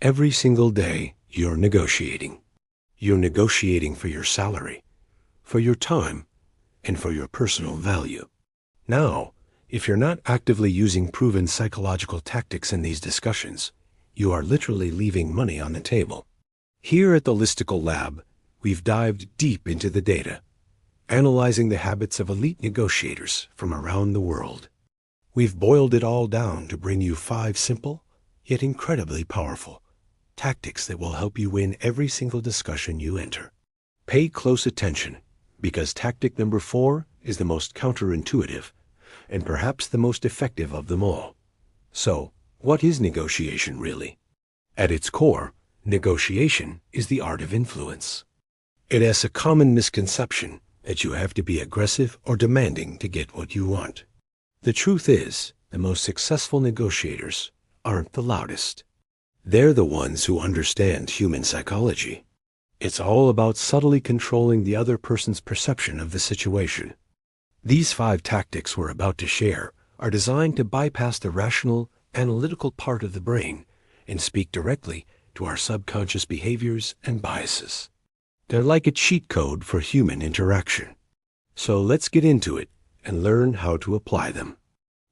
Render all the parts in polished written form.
Every single day, you're negotiating. You're negotiating for your salary, for your time, and for your personal value. Now, if you're not actively using proven psychological tactics in these discussions, you are literally leaving money on the table. Here at the Listicle Lab, we've dived deep into the data, analyzing the habits of elite negotiators from around the world. We've boiled it all down to bring you 5 simple, yet incredibly powerful, tactics that will help you win every single discussion you enter. Pay close attention, because tactic number 4 is the most counterintuitive, and perhaps the most effective of them all. So, what is negotiation really? At its core, negotiation is the art of influence. It has a common misconception that you have to be aggressive or demanding to get what you want. The truth is, the most successful negotiators aren't the loudest. They're the ones who understand human psychology. It's all about subtly controlling the other person's perception of the situation. These 5 tactics we're about to share are designed to bypass the rational, analytical part of the brain and speak directly to our subconscious behaviors and biases. They're like a cheat code for human interaction. So let's get into it and learn how to apply them.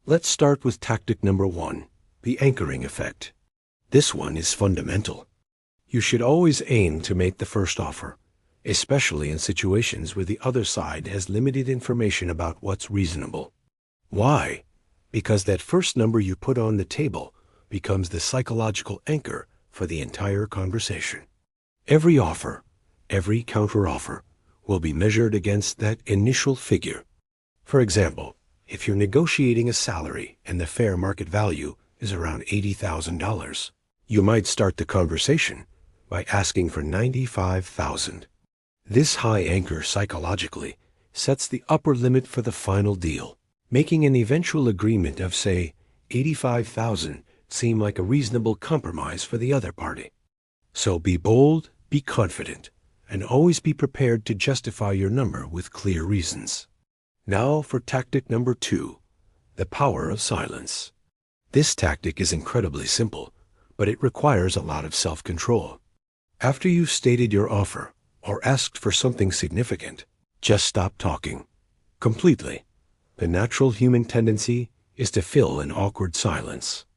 Let's start with tactic number 1, the anchoring effect. This one is fundamental. You should always aim to make the first offer, especially in situations where the other side has limited information about what's reasonable. Why? Because that first number you put on the table becomes the psychological anchor for the entire conversation. Every offer, every counteroffer, will be measured against that initial figure. For example, if you're negotiating a salary and the fair market value is around $80,000, you might start the conversation by asking for $95,000. This high anchor psychologically sets the upper limit for the final deal, making an eventual agreement of, say, $85,000 seem like a reasonable compromise for the other party. So be bold, be confident, and always be prepared to justify your number with clear reasons. Now for tactic number 2, the power of silence. This tactic is incredibly simple, but it requires a lot of self-control. After you've stated your offer or asked for something significant, just stop talking. Completely. The natural human tendency is to fill an awkward silence.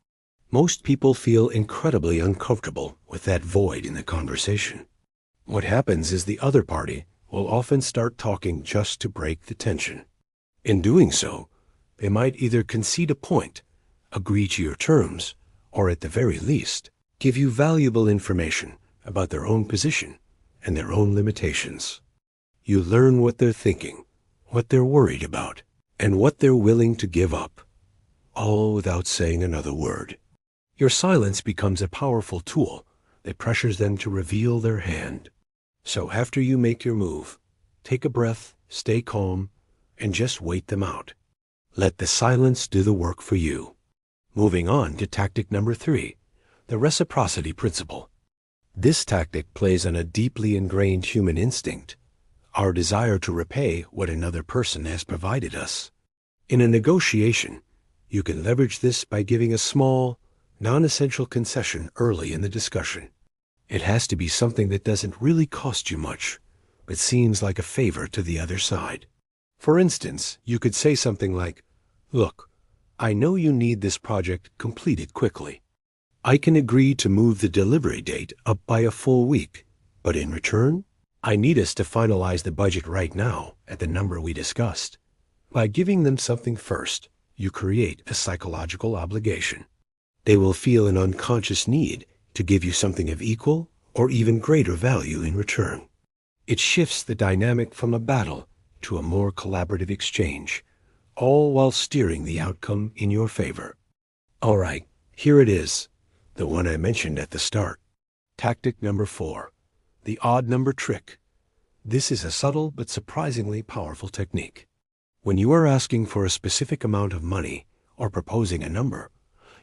Most people feel incredibly uncomfortable with that void in the conversation. What happens is the other party will often start talking just to break the tension. In doing so, they might either concede a point, agree to your terms, or at the very least, give you valuable information about their own position and their own limitations. You learn what they're thinking, what they're worried about, and what they're willing to give up, all without saying another word. Your silence becomes a powerful tool that pressures them to reveal their hand. So after you make your move, take a breath, stay calm, and just wait them out. Let the silence do the work for you. Moving on to tactic number 3, the reciprocity principle. This tactic plays on a deeply ingrained human instinct, our desire to repay what another person has provided us. In a negotiation, you can leverage this by giving a small, non-essential concession early in the discussion. It has to be something that doesn't really cost you much, but seems like a favor to the other side. For instance, you could say something like, "Look, I know you need this project completed quickly. I can agree to move the delivery date up by a full week, but in return, I need us to finalize the budget right now at the number we discussed." By giving them something first, you create a psychological obligation. They will feel an unconscious need to give you something of equal or even greater value in return. It shifts the dynamic from a battle to a more collaborative exchange, all while steering the outcome in your favor. All right, here it is, the one I mentioned at the start. Tactic number 4, the odd number trick. This is a subtle but surprisingly powerful technique. When you are asking for a specific amount of money or proposing a number,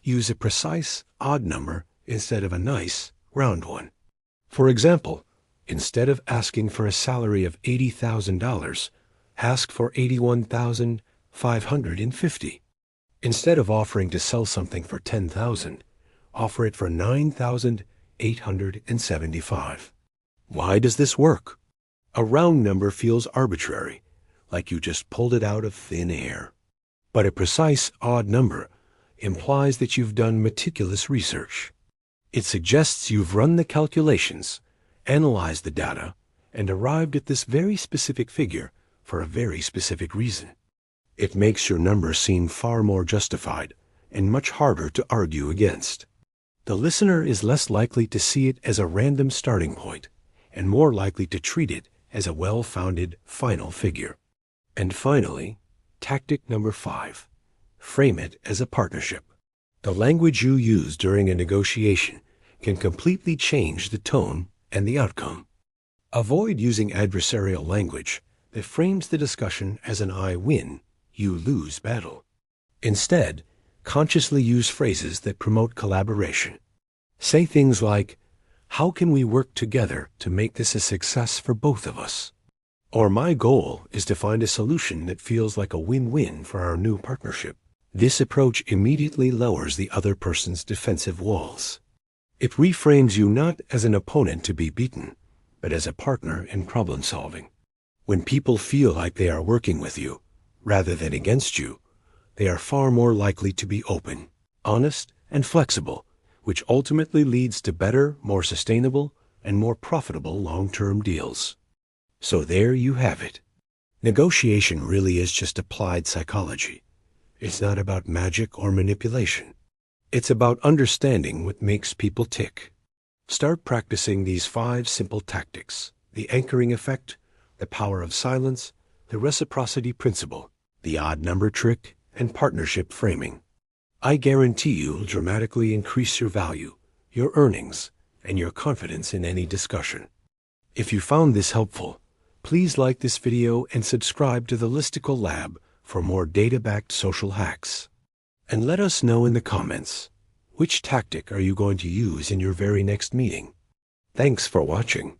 use a precise odd number instead of a nice round one. For example, instead of asking for a salary of $80,000, ask for $81,550. Instead of offering to sell something for $10,000, offer it for $9,850. 875. Why does this work? A round number feels arbitrary, like you just pulled it out of thin air. But a precise odd number implies that you've done meticulous research. It suggests you've run the calculations, analyzed the data, and arrived at this very specific figure for a very specific reason. It makes your number seem far more justified and much harder to argue against. The listener is less likely to see it as a random starting point and more likely to treat it as a well-founded final figure. And finally, tactic number 5. Frame it as a partnership. The language you use during a negotiation can completely change the tone and the outcome. Avoid using adversarial language that frames the discussion as an I win, you lose battle. Instead, consciously use phrases that promote collaboration. Say things like, "How can we work together to make this a success for both of us?" Or, "My goal is to find a solution that feels like a win-win for our new partnership." This approach immediately lowers the other person's defensive walls. It reframes you not as an opponent to be beaten, but as a partner in problem solving. When people feel like they are working with you, rather than against you, they are far more likely to be open, honest, and flexible, which ultimately leads to better, more sustainable, and more profitable long-term deals. So there you have it. Negotiation really is just applied psychology. It's not about magic or manipulation. It's about understanding what makes people tick. Start practicing these 5 simple tactics: the anchoring effect, the power of silence, the reciprocity principle, the odd number trick, and partnership framing. I guarantee you'll dramatically increase your value, your earnings, and your confidence in any discussion. If you found this helpful, please like this video and subscribe to the Listicle Lab for more data-backed social hacks. And let us know in the comments, which tactic are you going to use in your very next meeting? Thanks for watching.